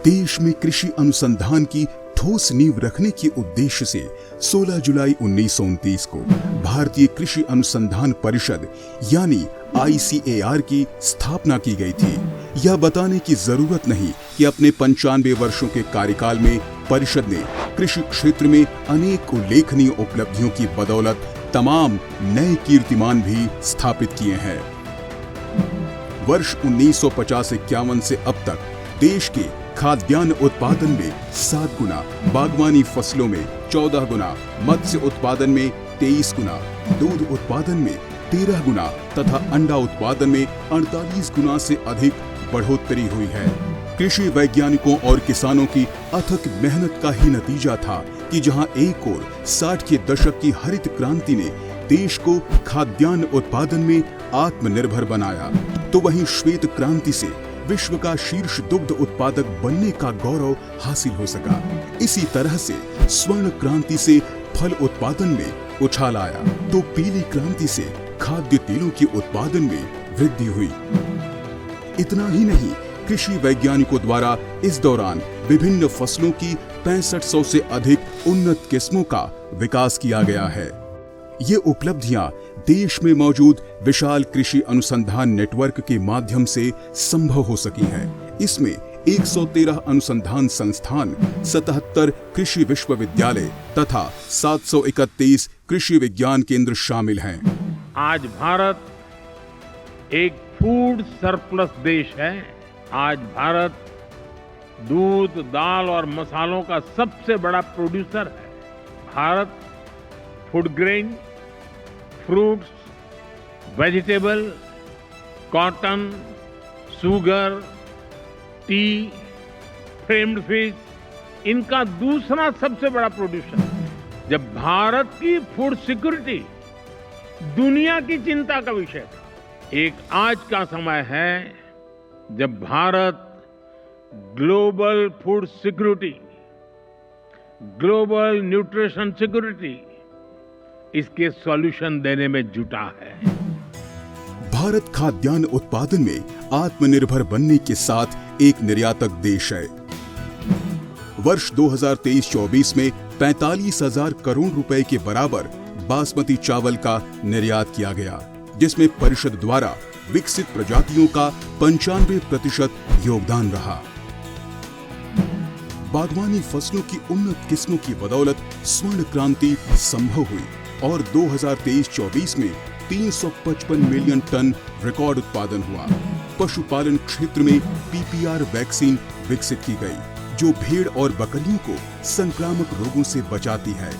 देश में कृषि अनुसंधान की ठोस नींव रखने के उद्देश्य से 16 जुलाई 1929 को भारतीय कृषि अनुसंधान परिषद यानी ICAR की स्थापना की गई थी। यह बताने की जरूरत नहीं कि अपने 95 वर्षों के कार्यकाल में परिषद ने कृषि क्षेत्र में अनेक उल्लेखनीय उपलब्धियों की बदौलत तमाम नए कीर्तिमान भी स्थापित किए हैं। वर्ष 1950-51 से अब तक देश के खाद्यान्न उत्पादन में 7 गुना, बागवानी फसलों में 14 गुना, मत्स्य उत्पादन में 23 गुना, दूध उत्पादन में 13 गुना तथा अंडा उत्पादन में 48 गुना से अधिक बढ़ोतरी हुई है। कृषि वैज्ञानिकों और किसानों की अथक मेहनत का ही नतीजा था कि जहां एक ओर 60 के दशक की हरित क्रांति ने देश को खाद्यान्न उत्पादन में आत्मनिर्भर बनाया, तो वहीं श्वेत क्रांति से विश्व का शीर्ष दुग्ध उत्पादक बनने का गौरव हासिल हो सका। इसी तरह से स्वर्ण क्रांति से फल उत्पादन में उछाल आया, तो पीली क्रांति से खाद्य तेलों के उत्पादन में वृद्धि हुई। इतना ही नहीं, कृषि वैज्ञानिकों द्वारा इस दौरान विभिन्न फसलों की 6500 से अधिक उन्नत किस्मों का विकास किया गया है। ये उपलब्धियां देश में मौजूद विशाल कृषि अनुसंधान नेटवर्क के माध्यम से संभव हो सकी हैं। इसमें 113 अनुसंधान संस्थान, 77 कृषि विश्वविद्यालय तथा 731 कृषि विज्ञान केंद्र शामिल हैं। आज भारत एक फूड सरप्लस देश है। आज भारत दूध, दाल और मसालों का सबसे बड़ा प्रोड्यूसर है। Bharat food grain, fruits, vegetable, cotton, sugar, T, framed fish, इनका दूसरा सबसे बड़ा प्रोड्यूसर है। जब भारत की फूड सिक्योरिटी दुनिया की चिंता का विषय था, एक आज का समय है जब Bharat global food security, global nutrition security, इसके सॉल्यूशन देने में जुटा है। भारत खाद्यान्न उत्पादन में आत्मनिर्भर बनने के साथ एक निर्यातक देश है। वर्ष 2023-24 में 45,000 करोड़ रुपए के बराबर बासमती चावल का निर्यात किया गया, जिसमें परिषद द्वारा विकसित प्रजातियों का 95% योगदान रहा। बागवानी फसलों की उन्नत किस्मों की बदौलत स्वर्ण क्रांति संभव हुई और 2023-24 में 355 मिलियन टन रिकॉर्ड उत्पादन हुआ। पशुपालन क्षेत्र में PPR वैक्सीन विकसित की गई, जो भेड़ और बकरियों को संक्रामक रोगों से बचाती है।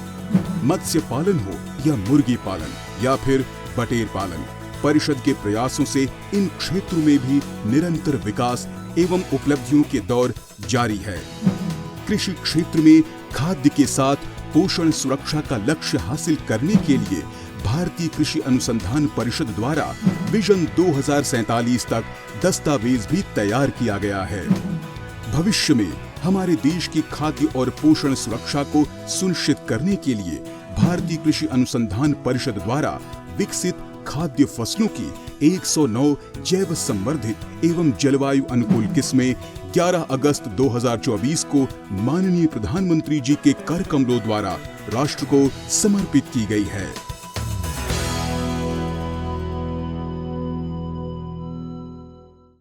मत्स्य पालन हो या मुर्गी पालन या फिर बटेर पालन, परिषद के प्रयासों से इन क्षेत्रों में भी निरंतर विकास एवं उपलब्धियों के दौर जारी है। कृषि क्षेत्र में खाद्य के साथ पोषण सुरक्षा का लक्ष्य हासिल करने के लिए भारतीय कृषि अनुसंधान परिषद द्वारा विजन 2047 तक दस्तावेज भी तैयार किया गया है। भविष्य में हमारे देश की खाद्य और पोषण सुरक्षा को सुनिश्चित करने के लिए भारतीय कृषि अनुसंधान परिषद द्वारा विकसित खाद्य फसलों की 109 जैव संवर्धित एवं जलवायु अनुकूल किस्में 11 अगस्त 2024 को माननीय प्रधानमंत्री जी के कर कमलों द्वारा राष्ट्र को समर्पित की गई है।